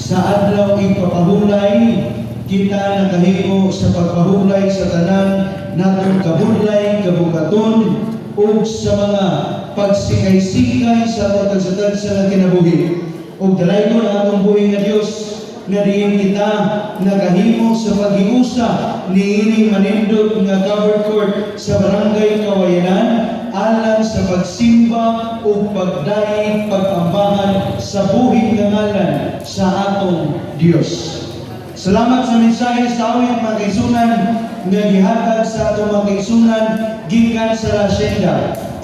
sa adlaw ipapahulay kita nakahimo sa pagpahulay sa tanan natong kabudlay kabukaton ug sa mga pagsikay-sikay sa pagtagsatag sa kinabuhi ug dalaygon ang atong buhi nga Dios nga diin kita nagahimo sa paghiusa niining manindot nga covered court sa barangay Kawayanan alang sa pagsimba o pagdaig pag-ambahan sa buhing nga ngalan sa atong Dios. Salamat sa mensahe sa awit mga kaisunan nga gihatag sa atong mga kaisunan gikan sa Hacienda.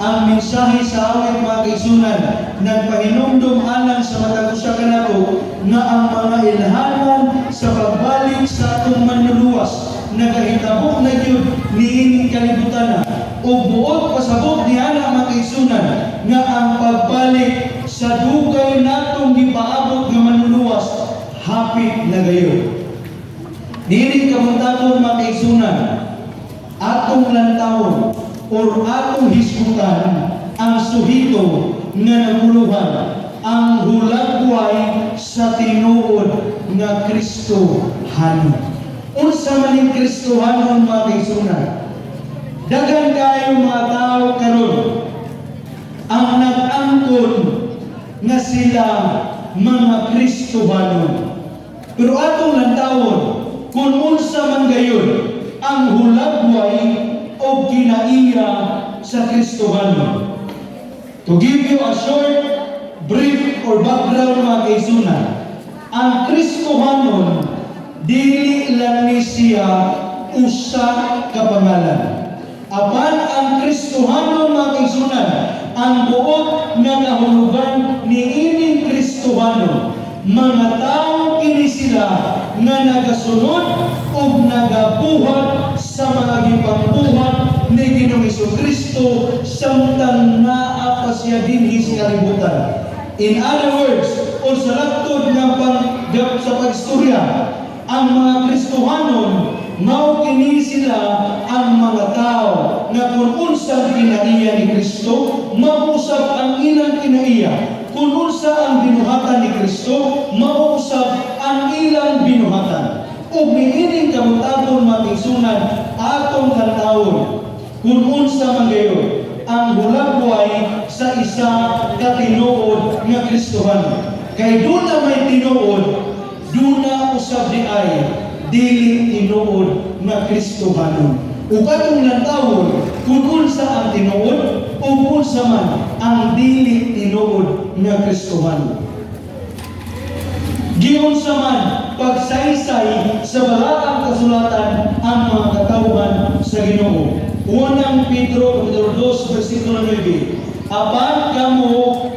Ang mensahe sa awit mga kaisunan nagpahinumdum alang sa matag usa kanako nga ang mga ilhanan sa pagbalik sa atong manluluwas nagahitabo na gyud niining kalibutan ug buot pasabot niana mga kaisunan nga ang pagbalik sa dugay natong gipaabot nga manluluwas hapit na gayon. Dili kamuntagon mga kaisunan atong lantawon or atong hisgutan ang suhito nga naguluhan ang hulagway sa tinuod nga Kristohanon. Unsa man ning Kristohanon mga kaisunan? Daghan kayo mga tao karon ang nag-angkon nga sila mga Kristohanon. Pero atong lantawon kung unsa man gayon ang hulagway o kinaiya sa Kristohanon. To give you a short, brief, or background mga kaisunan, ang Kristohanon dili lang ni siya usa ka pangalan. Apan ang Kristohanon mga kaisunan, ang buot nga kahulugan niining Kristohanon, mga tao kini sila nga nagasunod o nagabuhat sa mga gipangbuhat ni Ginoong Jesucristo samtang naa pa siya dinhi sa kalibutan. In other words, o sa laktod nga sa pagstorya, ang mga Kristohanon mao kini sila ang mga tao nga kung unsang kinaiya ni Kristo, mausab ang ilang kinaiya. Kung unsa ang binuhatan ni Kristo, mausab ang ilang binuhatan. Ug niining kamutagon mga kaisunan atong tantawon kung unsa man gayon ang hulagway sa isa ka tinuod nga Kristohanon. Kay duna may tinuod, duna usab di ay dili tinuod nga Kristohanon. Ug atong lantawon kung unsa ang tinuod o unsa man ang dili tinuod nga Kristohanon. Giunsa man pagsaysay sa balaang kasulatan ang mga katawhan sa Ginoo. Unang Pedro 2 versikulo 9. Apan kamo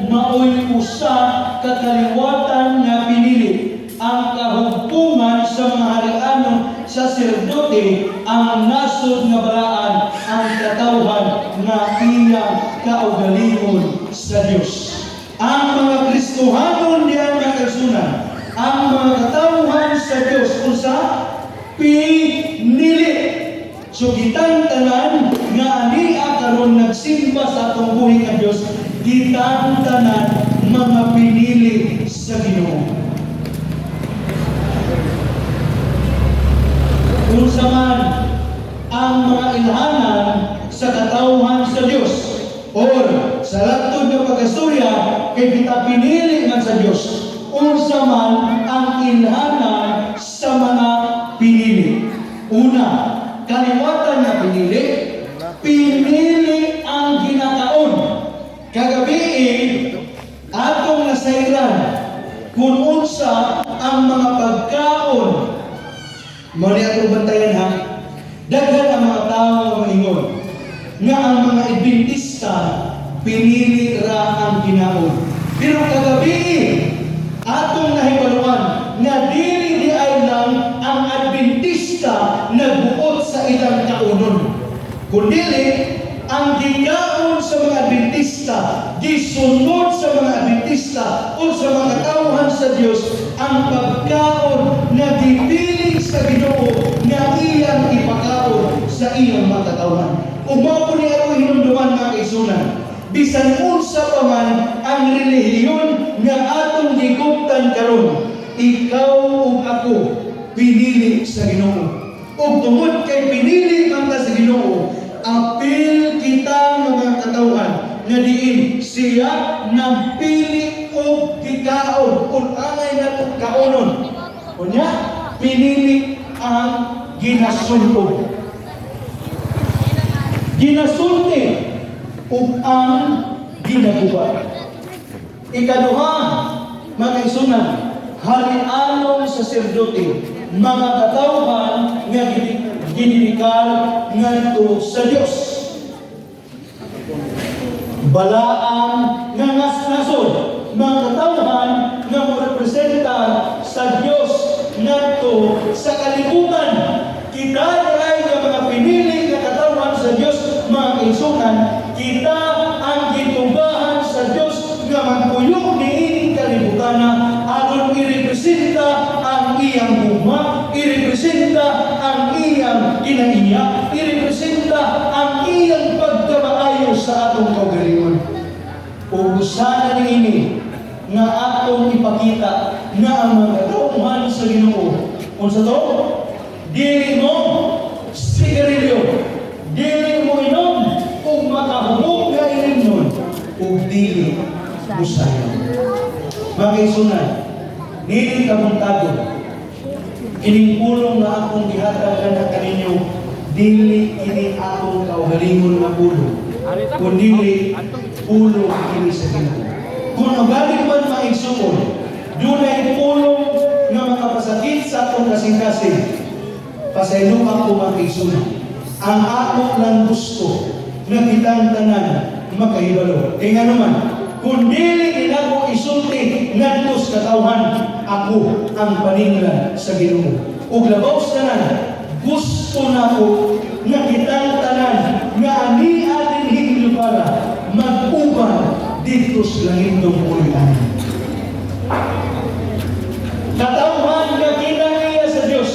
maoy usa ka kaliwatan nga pinili ang kahugpungan sa mga harianong saserdote ang nasod nga balaan ang katawhan nga iya kaugalingon sa Dios. Ang mga Kristohanon diyan nga kaisunan, ang mga katawhan sa Dios usa pinili. So kitang tanan nga ania karon nagsimba sa atong buhi nga Dios, kitang tanan mga pinili sa Ginoo. Unsa man ang mga ilhanan sa katawhan sa Dios or sa laktod nga pag-istorya kay kita pinili man sa Dios. Unsa man ang ilhanan sa mga pinili. Una, kaliwatan na pinili, pinili ang ginakaon. Kagabi atong nasayran kung unsa ang mga pagkaon. Muli atong bantayan ha. Daghan ang mga tao nga maingon nga ang mga Adventista pinili ra ang ginaon. Pero kagabi atong nahibaluan nga dili di ay lang ang Adventista nagbuot sa ilang kaunon, kundi ang gigaon sa mga Adventista, gisunod sa mga Adventista o sa mga katawhan sa Dios ang pagkaon na gipili sa Ginoo nga iyang ipakaon sa iyang mga katawhan. Umao ni ako hinumduman mga kaisunan, bisan unsa pa man ang relihiyon nga atong gigugtan karon, ikaw ug ako pinili sa Ginoo. Ug tungod kay pinili man ta sa Ginoo, apil kita nga mga katawhan nga diin siya nagpili og gikaon ug angay natong kaonon. Unya pinili ang ginasulti. Ginasulti ug ang ginagubat. Ikaduha, mga isunan, harianong saserdote, mga katawhan nga ginidikal ngadto sa Dios. Balaan nga nasod, mga katawhan nga morepresenta sa Dios ngadto sa kalibutan. Kita ay nga mga pinili nga katawhan sa Dios, mga isunan, kita ang gitugahan sa Dios nga magpuyok niining kalibutan aron irepresenta ang iyang guma, irepresenta ang iyang kinaiya, irepresenta ang iyang pagkamaayo sa atong kaugalingon. Ubusan niini nga atong ipakita nga ang mga katawhan sa Ginoo. Unsa to? Dili mo sigarilyo, dili mo inom ug makahubog nga inimnon ug dili busayon. Mga isunan, nini kamuntagon, ining pulong na akong gihatag na kaninyo, dili ini akong kaugalingon na pulong, kundi pulong ini sa Ginoo. Kung magaling man maigsuon, dunay pulong nga makapasakit sa atong kasing-kasing, pasayloan ko mga isunan. Ang ako lang gusto na kitang tanan makahibalo. Nga naman, kung dili inako isulti ngadto sa katawhan, ako ang paninglan sa Ginoo. Ug labaw sa tanan, gusto nako nga kitang tanan nga ani atin hinlupara mag-uban dito sa langitong ulian. Katawhan nga kinaiya sa Dios,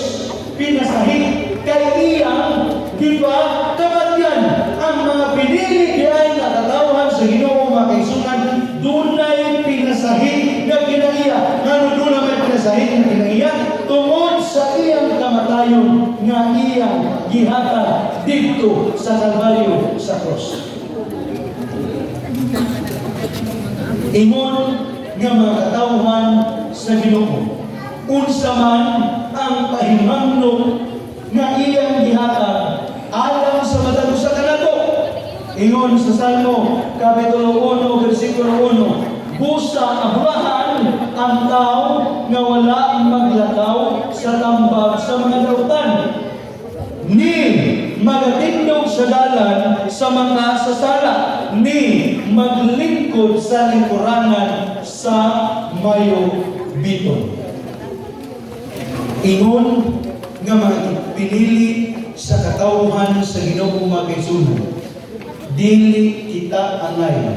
pinasahig kay iyang di ba kamatyan ang mga pinili diay na katawhan sa Ginoo mga kaisunan. Dunay pinasahig na kinaiya. Ngano doon naman pinasahig na kinaiya? Tungod sa iyang kamatayon nga iyang gihatag dito sa Kalbaryo sa cross. Ingon nga mga katawhan sa Ginoo, unsa man ang pahimangno nga iyang gihatag alang sa matag usa ka nato. Ingon sa Salmo kapitulo 1 bersikulo 1, busa abrahan ang tao nga wala maglakaw sa tambag sa mga dautan, ni magatindog sa dalan sa mga sasala, ni maglingkod sa lingkuranan sa mayo biton. Ingon nga mga pinili sa katawhan sa Ginoo mga kaisunan, dili kita angay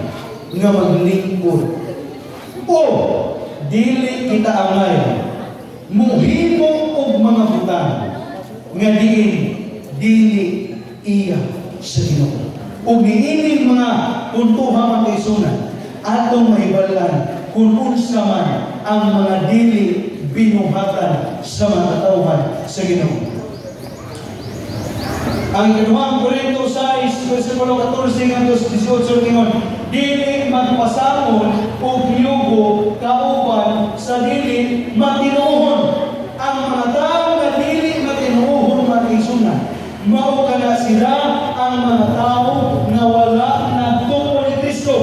nga maglingkod o dili kita angay muhimo og mga butang nga dili iya sa Ginoo. Ug niining mga puntuha mga kaisunan atong mahibalan kung unsa man ang mga dili binuhatan sa mga katawhan sa Ginoo. Ang ikaduhang Korinto 6, versikulo 14 hanggang 18 ningon, dili magpasamon o gilugo kauban sa dili matinuohon. Ang mga tao na dili matinuohon mga kaisunan, mao kana sila ang mga tao na wala nagtuo ni Kristo.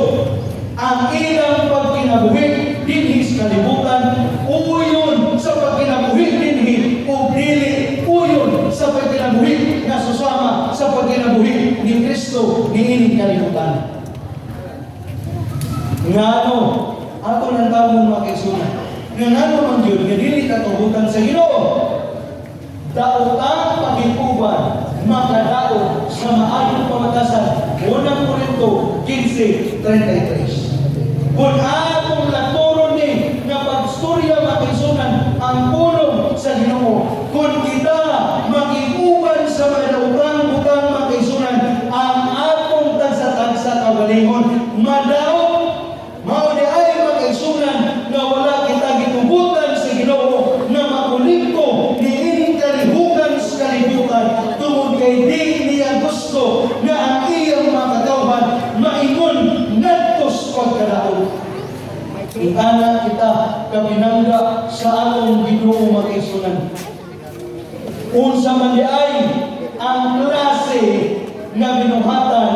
Ang ilang pagkinabuhi dinhi sa kalibutan, uyon sa pagkinabuhi dinhi o dili uyon sa pagkinabuhi na susama sa pagkinabuhi ni Kristo niining kalibutan. Ngano ato nang tawong mga kaisunan, ngano man yun nga dili katubutan sa Ginoo, daotang pagikuban makadao sa maayong pamatasan. Unang Korinto 15:33. Kung atong naturon ni nga pagstorya mga kaisunan ang pulong sa Ginoo, kung kita makikuban sa mga daotang-butang mga kaisunan ang atong tagsa-tagsa kaugalingon, madaot mao di ay mga kaisunan nga wala kita gitubutan sa Ginoo Ingana kita kapinangga sa atong Ginoo makaisunan. Unsa man di ay ang klase nga binuhatan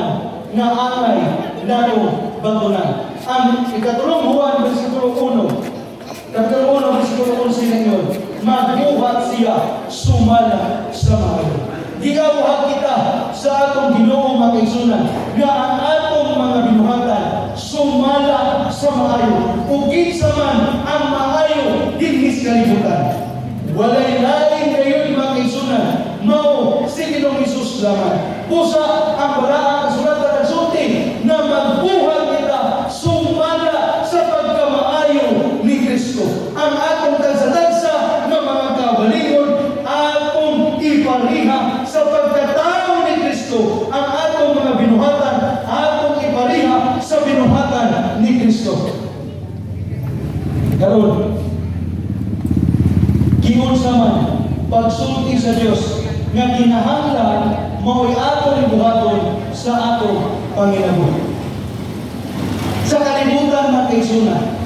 nga angay nato batunan. Ang ikatulong Juan versikulo 1, kapitulo 1 versikulo 11 ninyo, magbuhat siya sumala sa maayo. Giawhat kita sa atong Ginoo makaisunan nga ang atong mga binuhatan sumala sa maayo. Ug kinsa man ang maayo dinhi sa kalibutan. Walay lain kayo'y makaisunan, mao si Ginoong Hesus lamang. Pusa ang balaang kasulatan ng sulti na magbuhat kita sumala sa pagkamaayo ni Kristo. Ang atong tagsa-tagsa na mga kabalingon, atong ipariha sa pagkatao ni Kristo. Ang atong mga binuhatan, atong ipariha sa binuhatan ni Kristo. Karon, giunsa man pagsulti sa Dios nga kinahanglan mao'y aton ibuhaton sa atong panginabuhi. Sa kalibutan makaisunan,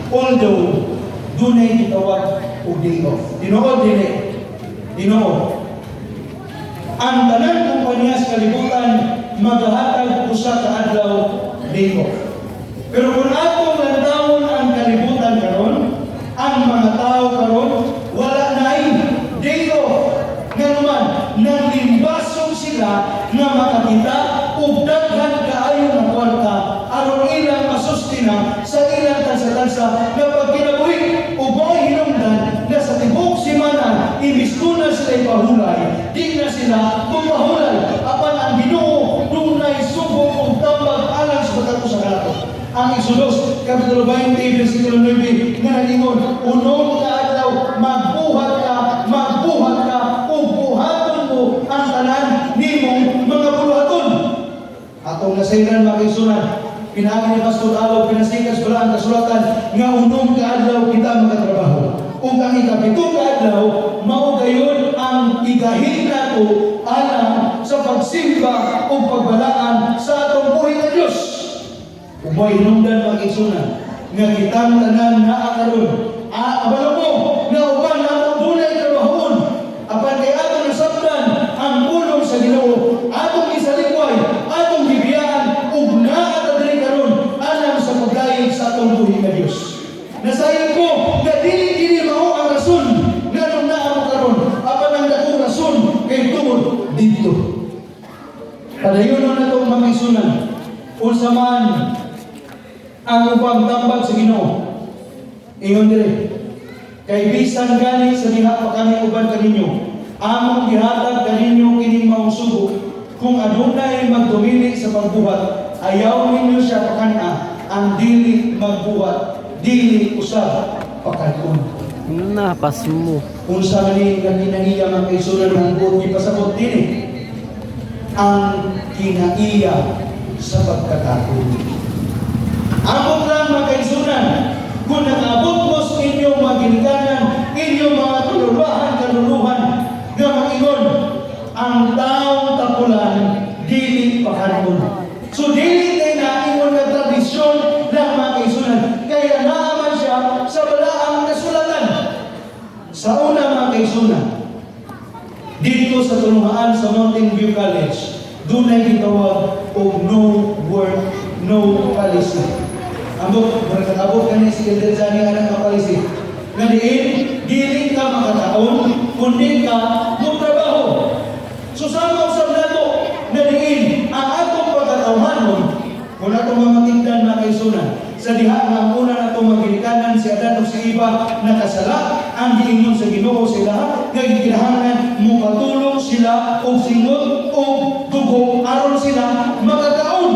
although dunay gitawag og day off. Tinuod dinhi. Tinuod. Ang tanan kumpanya sa kalibutan maghatag usa ka adlaw day off. Pero kung atong lantawon ang kalibutan karon, ang mga tao karon wala na ay day off. Nga naman, nanlimbasong sila na makakita o daghan kaayo na kwarta aron ilang masustina sa ilang tansa-tansa na pag kinabuhi o ba'y hinungdan na sa tibok simana imbis na sila ipahulay, di na sila pumahulay. Apan ang Ginoo dunay subok o tambag alang sa pagkato sa kalato. Ang Exodus, kapitulo 20, versikulo 9, nga nagingon, unong nga adlaw, magbuhat ka, o buhaton mo ang tanan nimong mga buluhaton. Atong nasayran makaisunan, pinagi ni Pastor Alok, pinasikas pala ang kasulatan, nga unong ka adlaw kita makatrabaho. Kung ang ikapitong ka adlaw, mao gayon ang igahin nato alang sa pagsimba o pagbalaan sa atong buhay na Diyos. Umoy hinungdan mag-isunan nga kitang tanan na akaroon. Abalo mo na uban na dunay trabahon. Apan kay atong nasabdan ang pulong sa Ginoo, atong isalikway, atong gibiyaan ug naa ta diri karon alang sa pagdayeg sa atong buhi nga Dios. Nasayang ko nga dili kini mao ang rason nga nung naa mo karon. Apan ang dakong rason kay tungod didto. Padayon na natong mga isunan. Unsa man ang upang tambag sa Ginoo, ingon dire, kay bisan gani sa diha pa kami uban kaninyo, among gihatag kaninyo kining maong sugo. Kung adunay magdumili sa pagbuhat, ayaw ninyo siya pakana. Ang dili magbuhat, dili usab pakanon. Napas mo. Kung sa mali nga kinaiya man kay sunan ng buot gipasabot dinhi, ang kinaiya sa pagkatao. Among lang makaisunan, kung nakaabot mo sa inyong mga ginikanan, inyong mga kaluluhan, nga mag-ingon, ang taong tapulan, dili pakanon. So, dili tayo na-ingon na tradisyon lang makaisunan. Kaya naaman siya sa balaang kasulatan. Sa una makaisunan, dito sa Tulungaan sa Mountain View College, doon ay gitawag o no work, no policy. Ambot, abot ka niya si Elder Zani anak ng policy. Ngaliin, dili ka makataon, kundi ka magtrabaho. So sama usap nato, ngaliin, ang atong pagkatawhanon, kung atong mamatingdan na kaisunan, sa diha nga una na itong magilikanan si Adan o si Iba nakasala, ang giingon sa Ginoo sila, nagiginahangan mo patulong sila o singot o dugo aron sila makakaon.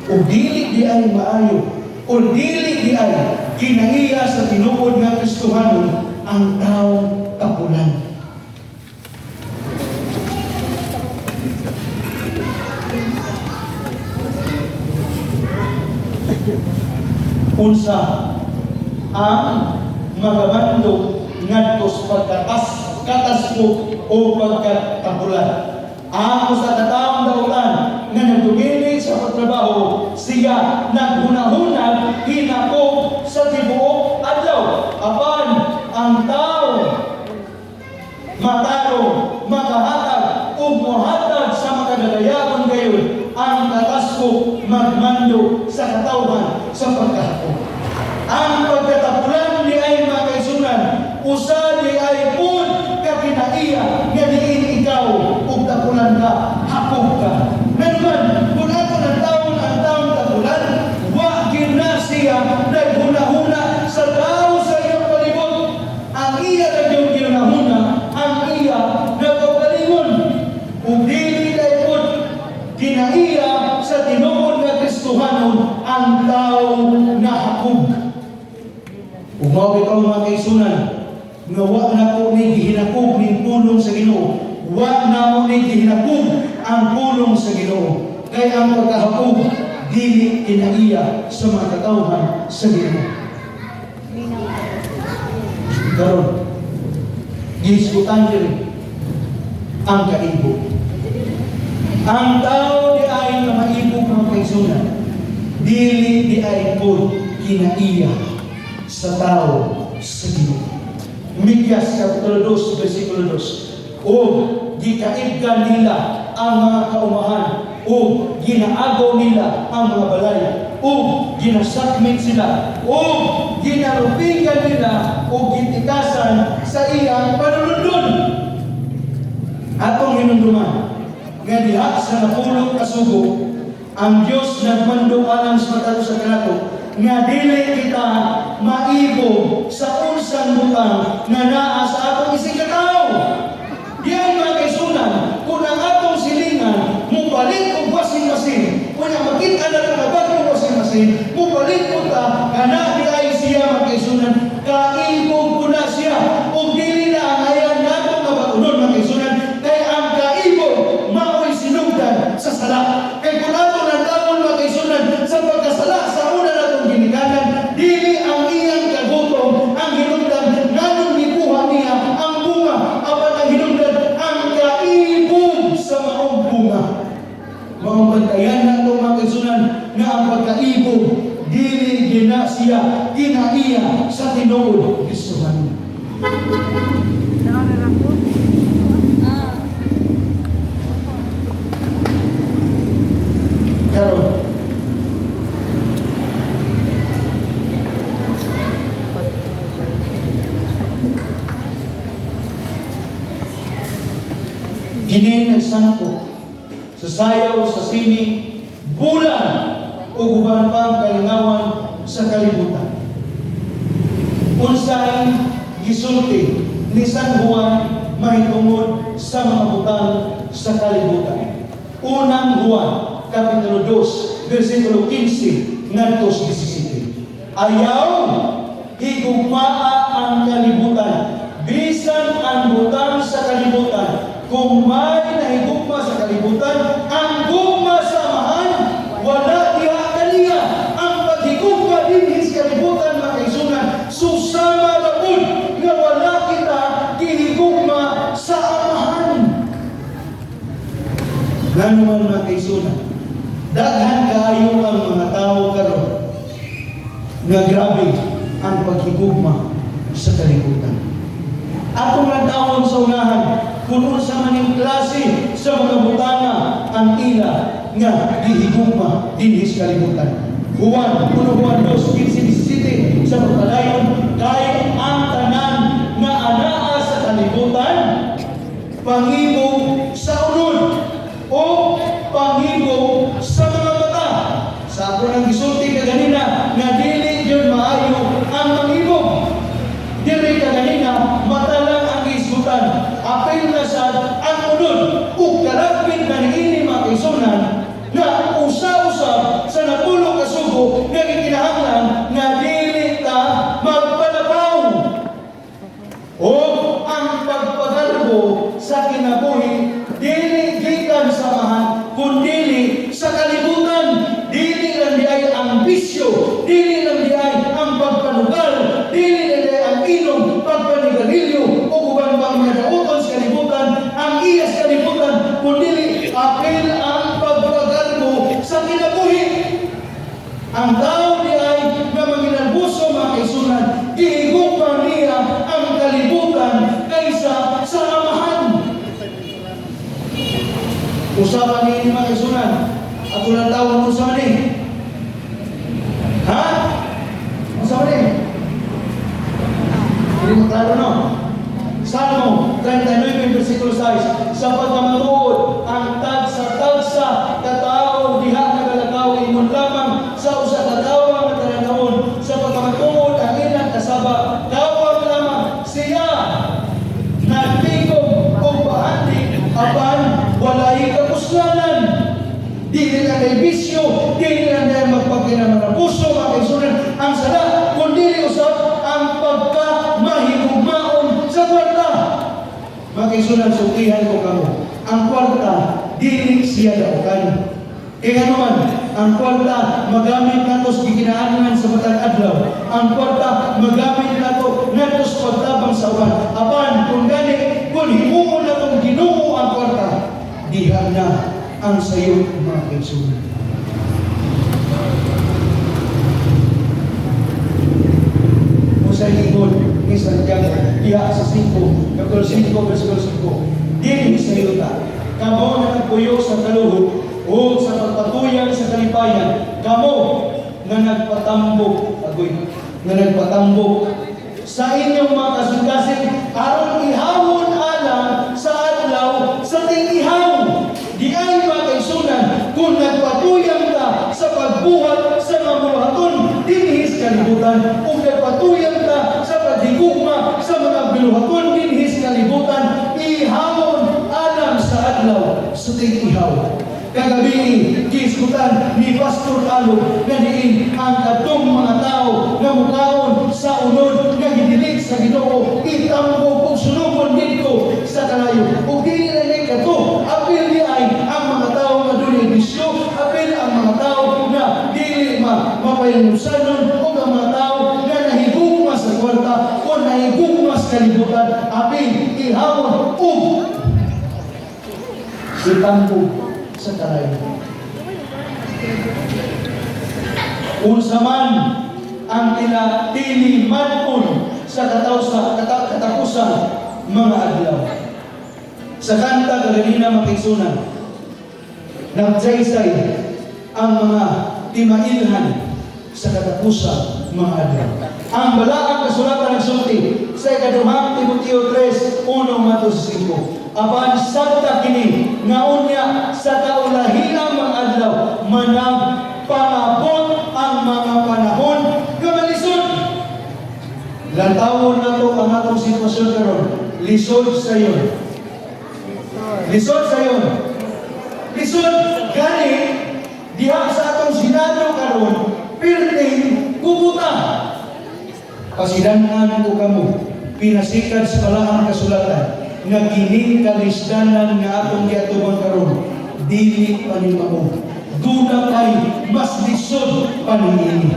O dili di ay maayo, o dili di ay kinaiya sa tinuod nga Kristohanon ang taong kapulan. Unsa ang magabandog ngadto sa kataspo o pagkatapulan. Ang sa kataong dautan nga nagdumili sa pagtrabaho, siya naghunahunag, pagkahando sa katawhan sa pagkahapon. Ang pagkatapulan ni ay mga kaisunan, usa di ay pun kakinaiya nga diin ikaw ug tapulan ka, hapog ka. Meron kung ato ng taon ang taong tapulan, wa gina siya naghuna-huna sa tao sa iyong palibot. Ang iya na yung ginahuna, ang iya na kaugalingon. Ug dili na ipod kinaiya sa tinuod nga Kristohanon ang tao na hapog. Ug mao bitaw mga kaisunan, nga wa na ko ni gihinakog ning pulong sa Ginoo. Wa na mo ni gihinakog ang pulong sa Ginoo. Kay ang pagkahapog dili kinaiya sa mga katawhan sa Ginoo. Karon, giskutan diri ang kaibog. Ang tao di ay na maibog mga kaisunan, dili di ay po kinaiya sa tao sa Ginoo. Midyas Kapitulo 2, versikulo 2. O gikaibgan nila ang mga kaumahan, o ginaagaw nila ang mga balay, o ginasakmit sila, o ginarupingan nila, o gitikasan sa iyang panunundon. Atong hinunduman, nga diha sa napulong kasugo, ang Diyos nagmando alang sa matalo sa kanato, nga dili kita maibo sa unsang butang nga naa sa atong isig katao. Diyan mga kaisunan, kung ang atong silingan mupalit og washing machine, kung ang makita na ito bagong washing machine, mupalit po ta nga na di ay siya mga kaisunan, kaibog ko na siya o dili na ang ayan nato nga bagunon mga kaisunan, kay ang kaibog mao'y sinugdan sa sala. Kay kung ato na tawon mga kaisunan sa pagkasala sa una natong ginikanan, dili ang iyang kagutom ang hinungdan nganong gibuha niya ang bunga, apan ang hinungdan ang kaibog sa maong bunga. Maong bantayan na itong mga kaisunan nga ang pagkaibog dili gina siya kinaiya sa tinuod Kristohanon. Karon, kini nagsangko sa sayaw, sa sini, bulan o uban pang kalingawan sa kalibutan. Unsay gisulti ni San Juan mahitungod sa mga butang sa kalibutan. Unang Juan, Kapitulo 2, versikulo 15 ngadto 17. Ayaw higugmaa ang kalibutan, bisan ang butang sa kalibutan. Kung may nahigugma sa kalibutan, ang gugma sa amahan, wala diha kaniya. Ang paghigugma din sa kalibutan, mga kaisunan, susama labod nga wala kita gihigugma sa amahan. Ganuman mga kaisunan, daghan kaayo ang mga tao karon nga grabe ang paghigugma sa kalibutan. Atong natawon sa unahan, kung sa maning klase sa mga butana ang ila nga gihigugma dinhi sa kalibutan. Juan 2:15-17 sa pagpadayon, kay ang tanan nga anaa sa kalibutan pangibog sa unod o pangibog sa mga mata. Sa ako nang gisulti kaganina nga dili gyud maayo ang mangibog. Dili kaganina mata lang ang isutan. Apil na sa ang unod ug kalapit na niini mga kaisunan na usa-usa sa napulong kasugo nga gikinahanglan nga dili ta magpalabaw o ang pagpagalbo sa kinabuhi dili gikan sa amahan kundi sa kalibutan. Dili lang di ay ang bisyo, dili lang di ay ang pagpanugal, dili lang di ay ang inom, pagpanigarilyo o uban pang mga dauton sa kalibutan, ang iyas kalibutan, kundi apil ang pagpagalbo sa kinabuhi. Ang tao di ay nga manginalbuso mga kaisunan, gihigugma niya ang kalibutan kaysa sa amahan. Usapan ni mga kaisunan, at ulang tawon mo sa mani, Hindi mo klaro, no? Salmo 39, versikulo 6, sa pagkamatuod, ang tagsa-tagsa katao diha nagalagaw imon lamang sa usa ka tawo nga taranawon, sa pagkamatuod ang ilang kasaba tawag lamang siya nagtigom o bahandi apan walay kapuslanan. Dili na kay bisyo, dili na kay magpagkinaman ng puso, mga kaisunan, ang sala, kundi usap ang pagkamahigugmaon sa kwarta. Mga kaisunan, sukihan ko kamo, ang kwarta, dili siya daukan. Kaya naman, ang kwarta, magamit nato sa giginaanan sa batang adlaw. Ang kwarta, magamit nato nato sa pagtabang sa uwan. Apan, kung gani, kung himuon na itong Ginoo ang kwarta, diha na ang sayo, mga kaisunan. Sa lingkod ni Santiago, diha sa 5, kapitulo 5, versikulo 5. Dili sayo ta, kamo na nagpuyo sa kaluhod o sa pagpatuyan sa kalipayan, kamo na nagpatambok, na nagpatambok sa inyong mga kasing-kasing aron ihawon alang sa adlaw sa ting-ihaw. Di ay mga kaisunan, kung nagpatuyang ka sa pagbuhat sa mga buluhaton dinhis kalibutan, kung nagpatuyang ka sa paghigugma sa mga buluhaton dinhis kalibutan, ihawon alang sa adlaw sa ting-ihaw. Kagabi, kiskutan ni Pastor Alo na diin ang katong mga tao na mukaon sa unod na gidilig sa Ginoo, itambog o sunugon dito sa kalayo. O dili na ni kato, apil ni ay ang mga tao na dunay bisyo, apil ang mga tao na dili mapayanusanon, o ang mga tao na nahigugma sa kwarta o nahigugma sa kalibutan, apil ihawon o itambog sa kalayo. Unsa man ang tinatili manon sa katapusan mga adlaw. Sa kanta kaganina makigsunan, nagsaysay ang mga timailhan sa katapusan mga adlaw. Ang balaang kasulatan nagsulti sa ikaduhang Timoteo 3, 1-5. Apan sabta kini nga unya sa kaulahiang mga adlaw managpangabot ang mga panahon kamalisod. Lantawon na to ang atong sitwasyon karon. Lisod sayon. Lisod sayon. Lisod gani diha sa atong Senado karon pirting kubuta. Pasidanan ko kamo pinasikat sa balaang kasulatan nga kining kalisdanan nga atong giatuban karon dili pa ni mao. Duna kay mas lisod pa niini.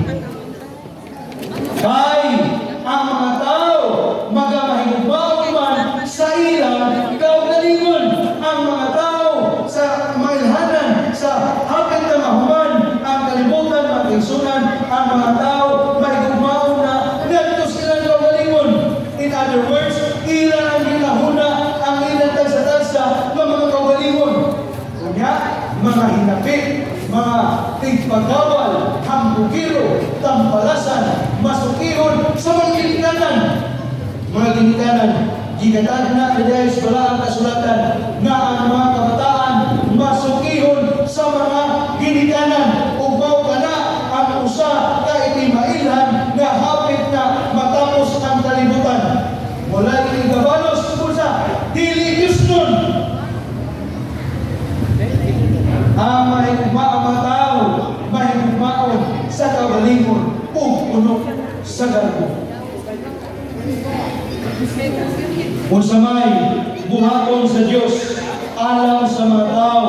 Kay ang mga tao magamahigugmaon man sa ilang kaugalingon. Ang mga tao sa mailhanan sa hapit na mahuman ang kalibutan magkaigsunan, ang mga tao mahigugmaon na ngadto silang kaugalingon. In other words, ilang ang ginahuna ang ilang tagsa-tagsa ng mga kaugalingon. Kunya, mga hinapit, mga tigpagawal, hambugiro, tampalasan, masukihon sa mga ginikanan. Mga ginikanan, gigatag na dahil sa balaang kasulatan na ang mga kabataan masukihon sa mga ginikanan. Ubaw ka na ang usa ka itimailhan na hapit na matapos ang kalibutan. Wala inigabalos sa dili Diyos nun. Ang mga tao mahigugmaon sa kabalingon o puno sa garbo. Unsa may buhaton sa Dios alang sa mga tao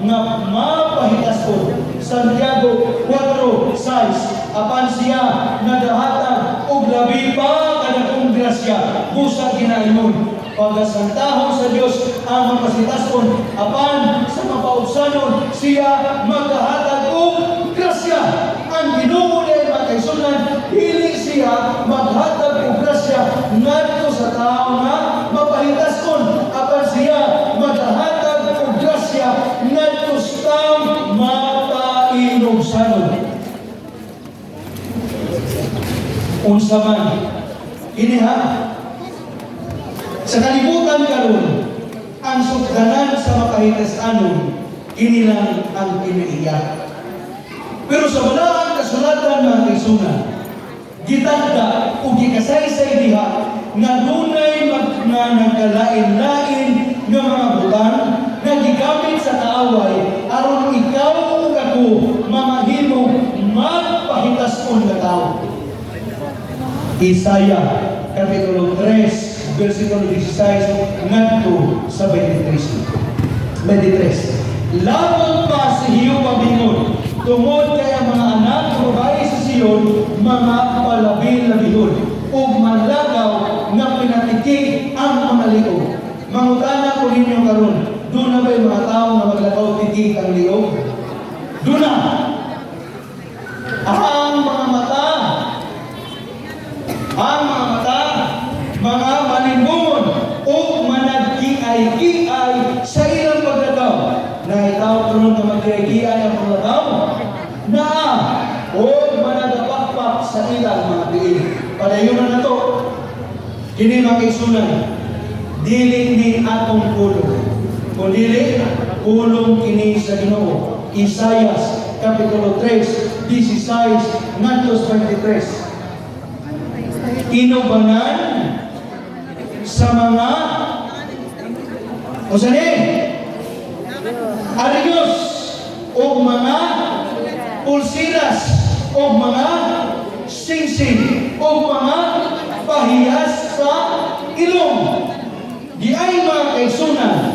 nga mapahitason. Santiago 4:6, apan siya nagahatag og labi pa kadakong grasya busa ginaingon. Pagasantahon sa Dios ang mapasitason, apan sa mapaubsanon siya maghahatag og grasya. Ang Ginoo ay makaisunan, dili siya maghatag og grasya ngadto sa tao nga mapahitason, apan siya maghahatag og grasya ngadto sa tao mapainusanon. Unsa man ini ha, Sa kalibutan karon, ang sugdanan sa makahitas-anon kinilang ang pinaiyak. Pero sa balaang kasulatan mga kaisunan, gitagda o gikasaysay diha nga dunay nga nagkalain-lain nga mga butang nga gigamit sa kaaway aron ikaw ug ako mamahimo magpahitas-on nga tao. Isaya kapitulo 3 versikulo 16 ngadto sa 23. Labot pa si Hiyuba bingon, tungod kay ang mga anak ng babae sa Siyon, mga palabil-labihon, o manlagaw nga pinatiki ang amaliog. Mangutana ko ninyo karon, doon na ba yung mga tao na maglagaw tiki ang liog? Doon na! Ang mga mata, mga manimbungon, o managkiay-kiay sa ilang paglagaw. Na itaw karon nga magkiay-kiay ang paglagaw, na o managapakpak sa ilang mga tiil. Padayon na to. Kini mga kaisunan, dili ni atong kulong. Kung dili, kulong kini sa Ginoo. Isayas, kapitulo 3, 16, ngadto 23. Inubanan sa mga o sani? Arios o mga pulsiras o mga singsing o mga pahiyas sa ilong. Di ay mga kaisunan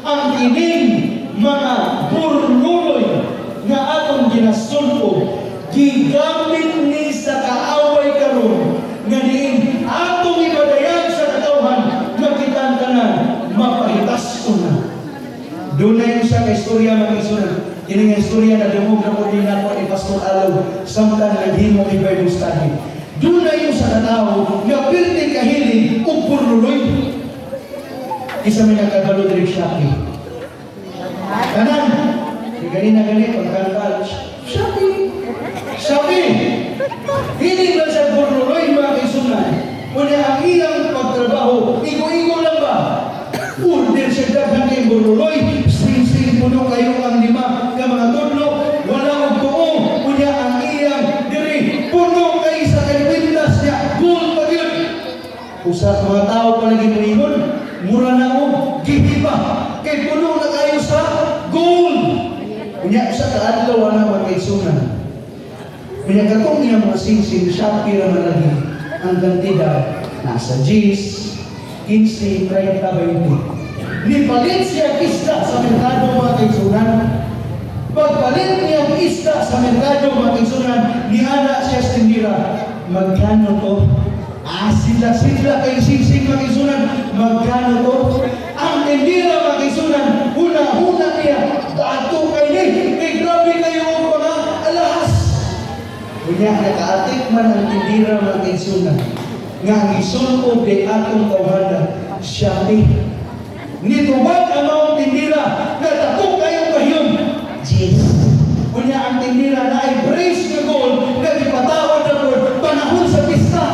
ang ining mga burluloy nga atong ginasulpo gigamit ni sa kaaway karon nga diin atong ibadayan sa katawhan nga kitang tanan mapahitas una. Doon na yung sa istorya mga kaisunan. Kini nga istorya na dumog na po din ako ni Pastor Alaw samtang naghimo ni Bible study. Doon na yung sa katao nga pirti kahilig o burluloy. Isa may nagkagalo din Shopee. Kanan, ganina pagkakal, Shopee! Hindi ba sa burluloy mga kaisunan? Kung ang ilang pagtrabaho, igo-igo lang ba? Order siya daghan kay burluloy, sing-sing puno kayo ang lima ka mga tudlo, wala og tuo, kunya ang iyang diri, puno kay sa kalipintas niya, gold pa yun. Usa mga tao palagi tulingon, mura na o, gihiba, kay puno na kayo sa gold. Kunya sa kaadlaw na mga kaisunan. Kunya katong iyang mga sing-sing, Shopee naman lagi, ang kantidad, nasa G's, 15, 30, 20. Nipalit siya isda sa merkado mga kaisunan. Pagpalit niya isda sa merkado mga kaisunan, niana siya sa tindira. Magkano to? Sila kay sing-sing mga kaisunan. Magkano to? Ang tindira mga kaisunan, huna niya. Dato kay ni, may grabe kayo mga alahas. Kunya, nakaatik man ang tindira mga kaisunan. Nga ang isulpo de atong tawhana, Shopee. Nitubag ang mga tindira na dako kayong kahiyong. Yes. Kunya ang tindira na ay brace na gold na ipatawad na gold panahon sa pista.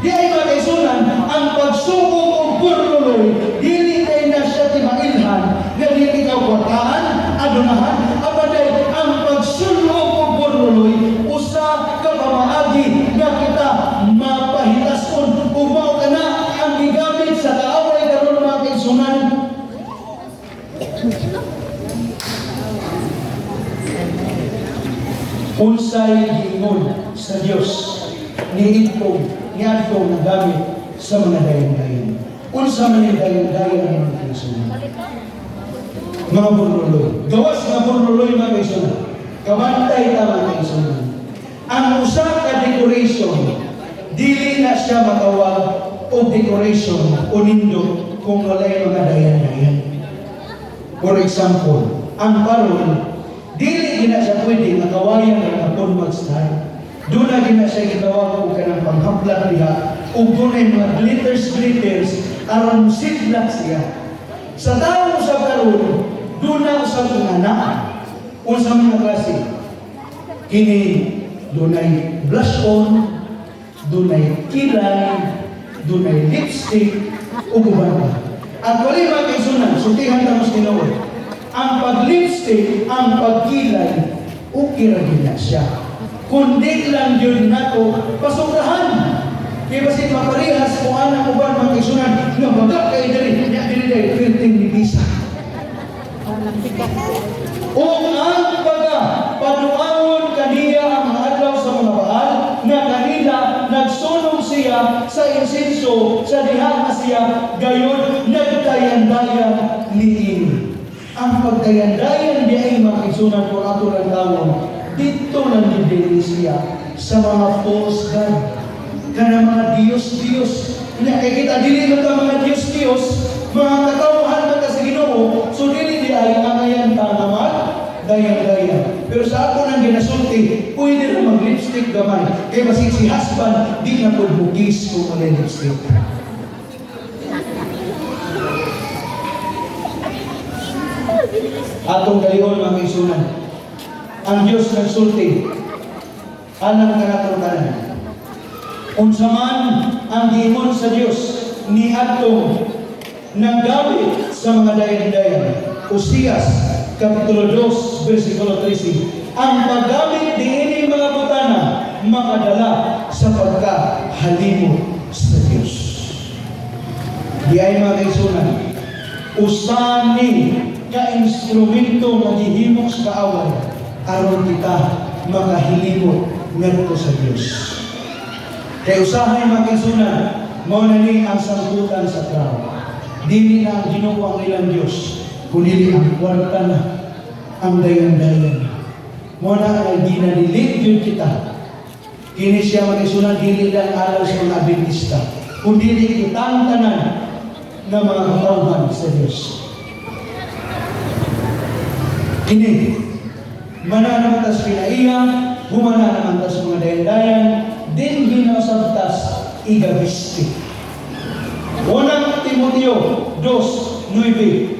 Di ay makaisunan ang pagsuko o burluloy, dili kay na siya timailhan, na dili ikaw kwataan, adunahan, abaday ang pagsuko o burluloy, usa ka pamaagi na kita mapahitason, umaw ka na ang gigamit sa kaaway karon mga kaisunan. Unsay giingon sa Dios niadtong nga gamit sa mga dayon-dayon. Unsa man yung dayon-dayon ang mga kaisunan? Mga burluloy. Gawas nga burluloy mga kaisunan. Kabantay ta mga kaisunan. Ang usa ka decoration, dili na siya matawag o decoration o nindot kung walay mga dayan-dayan. For example, ang parol, dili na siya pwede nakawayan ng kapon mag-style. Doon na din na siya gitawag o kanang panghaplat niya o doon ay mga glitters aron musidlak siya. Sa taong sa karon, doon na usap ng anak o sa mga klase. Kini doon ay blush on, doon ay kilay, doon ay lipstick, uguban pa. Ang wali mga kaisunan, sutihan na mas tinuod. Ang pag-lipstick, ang pagkilay, okay ra gina siya. Kundi lang yun na to, pasobrahan. Kaya basit maparihas kung anang uban mga kaisunan, nga baga kayo dali, dali, printing ni Bisa. O ang paduangon kaniya ang mga adlaw sa mga baal, na kanila nagsunog siya sa insenso, sa diha na siya, gayon nagdayan-dayan liin. Ang pagdayan-dayan di ay makisunan ko ato ng tawon, dito lang nidili siya sa mga false god, kana mga Diyos-Diyos. Nakikita dili mo ka mga Diyos-Diyos, mga katawhan mo ka sa Ginoo, so dili di ay angayan ta naman, dayan-dayan. Pero sa ako nang ginasulti, pwede na mag-lipstick gamay. Kaya basit si husband, di na po bugis kung may lipstick. Atong gayon mga kaisunan, ang Diyos nagsulti, alam ka natong tanan. Unsa man ang giingon sa Diyos ni atong nanggawi sa mga dayan-dayan. Usias, Kapitulo 2, versikulo 13. Ang paggamit diini mga butana makadala sa pagkahalimo sa Diyos. Di ay mga kaisunan, usani ka-instrumento maghihimok sa kaaway aron kita makahilimo ngadto sa Diyos. Kaya usahay mga kaisunan, mao na ni ang sangkutan sa tao. Dili na ang Ginoo ang ilang Diyos, kundi ang kwarta na, ang dayan-dayan. Mao na ang ginadilit yun kita. Kini siya mga kaisunan, dili lang araw sa mga Adventista, kundi kitang tanan na mga katawhan sa Diyos. Kini, mana naman tas pinaiya, humana naman tas mga dayan-dayan, din ginasabtas igabisti. Unang Timoteo 2:9,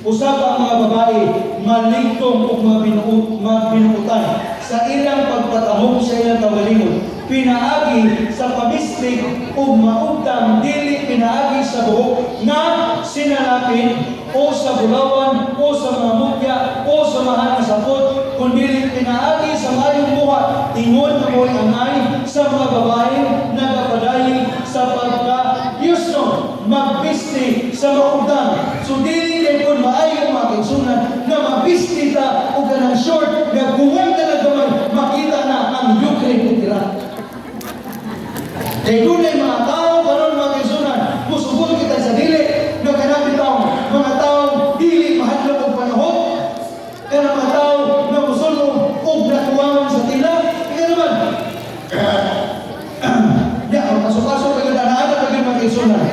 usab ang mga babae maligtong o mabinuutan sa ilang pagpatahong sa ilang kagalingon, pinaagi sa pamistig o maugtang, dili pinaagi sa buhok na sinalapin o sa bulawan o sa mga mukya o sa mahal na sapot, kundi pinaagi sa mayong buhat, ingon na mo'y angay sa mga babae nagapadayi sa pagka-Yusno, magbisti sa maugdang. So dili din kung maayong makiksunan na magbisti ta o ganang short, nagbuwag na nagawin, makita na ang Ukraine kutira. Kaya doon ay mga tao, karon makiksunan, musubol kita sa dili, nagkanapin tao, mga tao dili mahadlok og panahon, kaya mga tao na musulong o natuwangan sa tila, kaya naman, pasok-pasok kayo na naagad kayo makiksunan.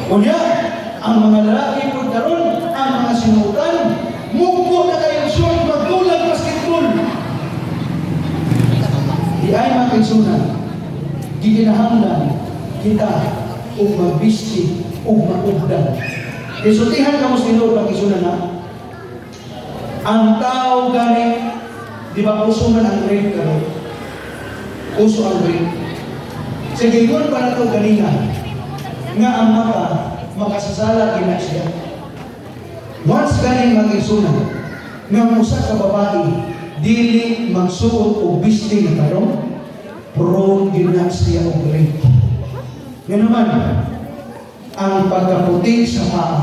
Kunya, ang mga lalaki po karon, ang mga sinutan, mungko na kayong short, magtulang basketball. Di ay makiksunan, giginahanglan kita o magbisti o maugdan. Isultihan ka mo sa Lord makiksunan na, ang tao gani, di ba uso man ang rape karon? Uso ang rape. Sa gingon pa na ito ganina, nga ang mata, makasasala kina siya. Once ganing mag-isunan, nga musa ka babae, dili magsuot o bisti na tarong, prone gina siya o rape. Nga naman, ang pagkaputi sa paa,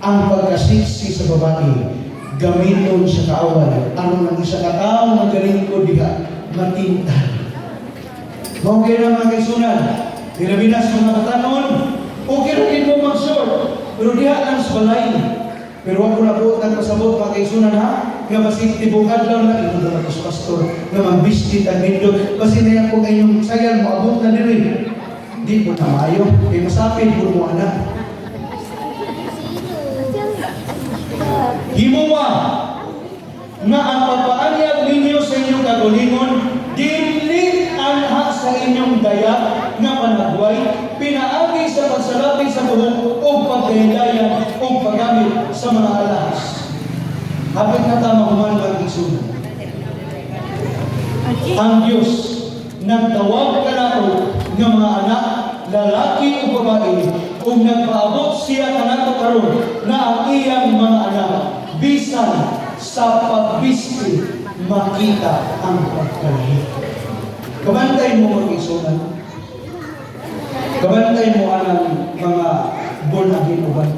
ang pagkasiksi sa babae, gamiton sa kaaway, ano ng isa katao ng galing ko diha, matintan. Okay na mga kaisunan, tinabinas mga katanon, okay rin mo mag-short, pero diha lang sa balay. Pero ako na po pasabot mga kaisunan ha, nga basit tibukad lang na, ito na sa pastor, nga magbiskit ang nindot, kasi na ako kayong sayang mo, abot na nila. Di po na maayo, kaya masapin po mo anak. Himuwa nga ang pagpaanyag ninyo sa inyong kagulingon, dili anha sa inyong daya nga panagway, pinaagi sa pagsalapi sa buhok o pagdayandayan o paggamit sa mga alahas. Hapit na tamang human mag-isunan. Ang Diyos nagtawag ka na ug nagpaabot siya kanato karon na ang iyang mga anak bisan sa pagbisti makita ang pagkalahi. Kabantay mo mga igsunan. Kabantay mo ang mga born again uban.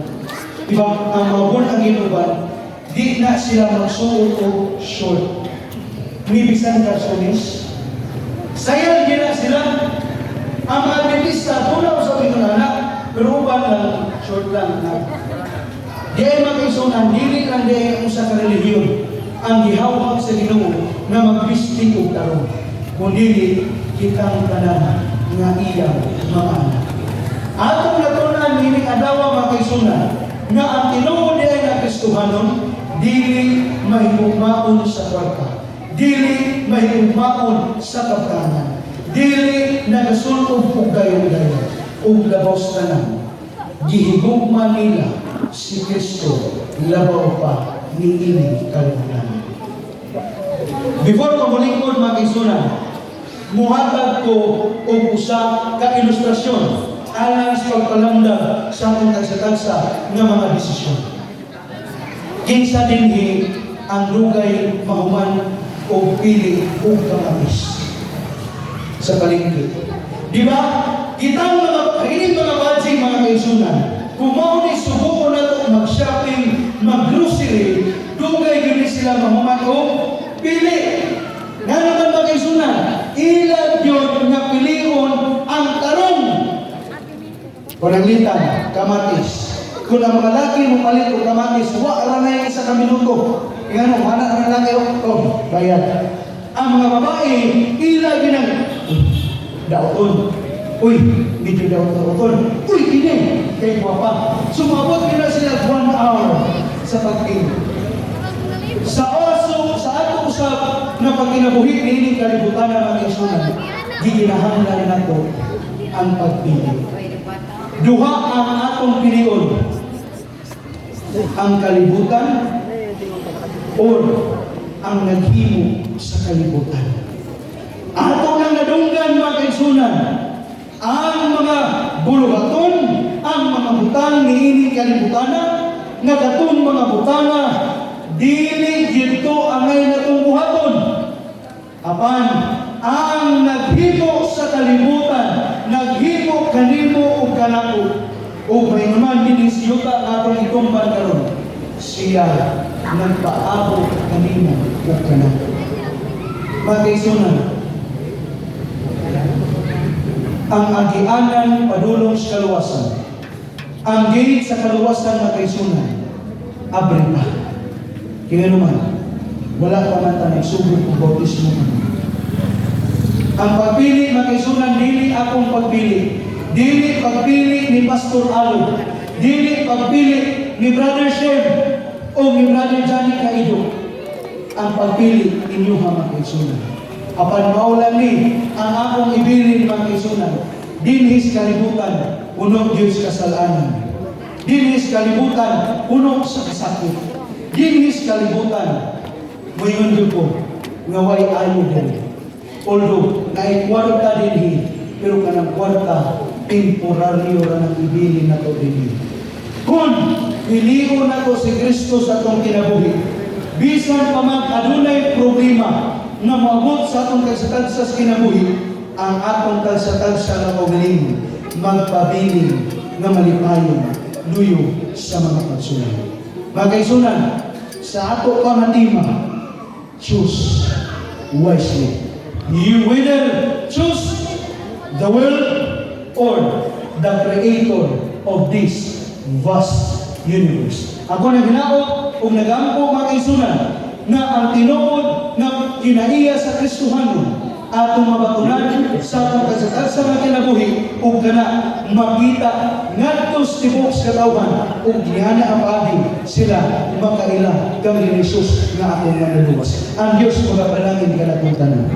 Diba, ang mga born again uban, di na sila magsuot o short. Nibisan karsonis. Sayang din na sila. Ang mga Adventista, tula ko sa mga anak, pero uban lang, short lang. Di ay mag-isunan, dili lang di ay usa ka relihiyon ang gihawak sa Ginoo na magbisti og tarong. Kundi kitang tanan nga iyang mga anak. Atong natunan nini adawa mga kaisunan nga ang tinuod di ay na Kristohanon dili mahigugmaon sa kwarta, dili mahigugmaon sa kaptanan, dili nagasulod og gayon-gayon og labaw sa tanan. Gihigugma nila si Kristo labaw pa niini kalibutan. Before ko mulingkod mga kaisunan, muhatag ko og usa ka ilustrasyon alang sa pagpalamdag sa atong tagsa-tagsa nga mga desisyon. Kinsa dinhi ang dugay mahuman o pili o kamatis sa palengke. Di ba? Kitang mga budget mga kaisunan, kung mao ni subuko nato mag-shopping, mag-grocery, dugay gini sila mahuman o pili. Nga naman mga kaisunan, ilan yun nga pilion ang tarong. Pananglitan, kamatis. Kung ang mga laki mo palit o kamatis, wala na yung isa ka minuto. Kaya ano, mana ang laki o bayad. Ang mga babae, ilan ginang daoton. Uy, medyo daoton. Uy, kini, kay guwapa. Sumabot nila sila 1 hour sa pag-ing. Sa oso, sa ato usap na pagkinabuhi nining kalibutan ng mga isunan, giginahanglan nato ang pagpili. Duha ang atong pilion, ang kalibutan o ang naghimo sa kalibutan. Ato nang nadunggan mga kaisunan, ang mga buluhaton, ang mga butang niini kalibutana, nga katong mga butana, dili dito angay natong buhaton. Apan, ang naghimo sa kalibutan, naghimo kanimo o kanako, o may naman dinisiyuta atong itumban karon, siya nagpaabot kanimo o kanako. Mga kaisunan, ang agianan padulong sa kaluwasan, ang gate sa kaluwasan na kaisunan, abre pa. Kaya naman, wala pa man tayo nagsugod ng bautismo. Ang pagpili, mga kaisunan, dili akong pagpili. Dili pagpili ni Pastor Alo. Dili pagpili ni Brother Shem o ni Brother Johnny Kaido. Ang pagpili ninyo mga kaisunan. Apan maulan ni ang akong ibilin mga kaisunan. Dinhis kalibutan, puno Diyos kasalanan. Dinhis kalibutan, puno sa kasakit. Dinhis kalibutan, mayon ko, nga way ayo din. Although, naikwarta din pero kanang kwarta, temporaryo na ng ibilin na to din. Kung piliho na to si Kristo sa atong kinabuhi, bisan pa man adunay problema na maabot sa atong kagsatagsa sa kinabuhi, ang atong kagsatagsa na kaugaling, magpabiling na malipayon, luyo sa mga pagsunan. Mga kaisunan, sa ato pamatima, choose wisely. You whether choose the world or the creator of this vast universe. Ako na ginaot o nagampo mga kaisunan na ang tinuod na kinaiya sa Kristohanon atong mabatunan sa atong kasatagsa nga kinabuhi ug kana makita ngadto sa tibuok sa katawhan ug gihana ang paagi sila makaila kang ni Jesus nga atong manuluwas. Ang Dios magapanangin kanatong tanan.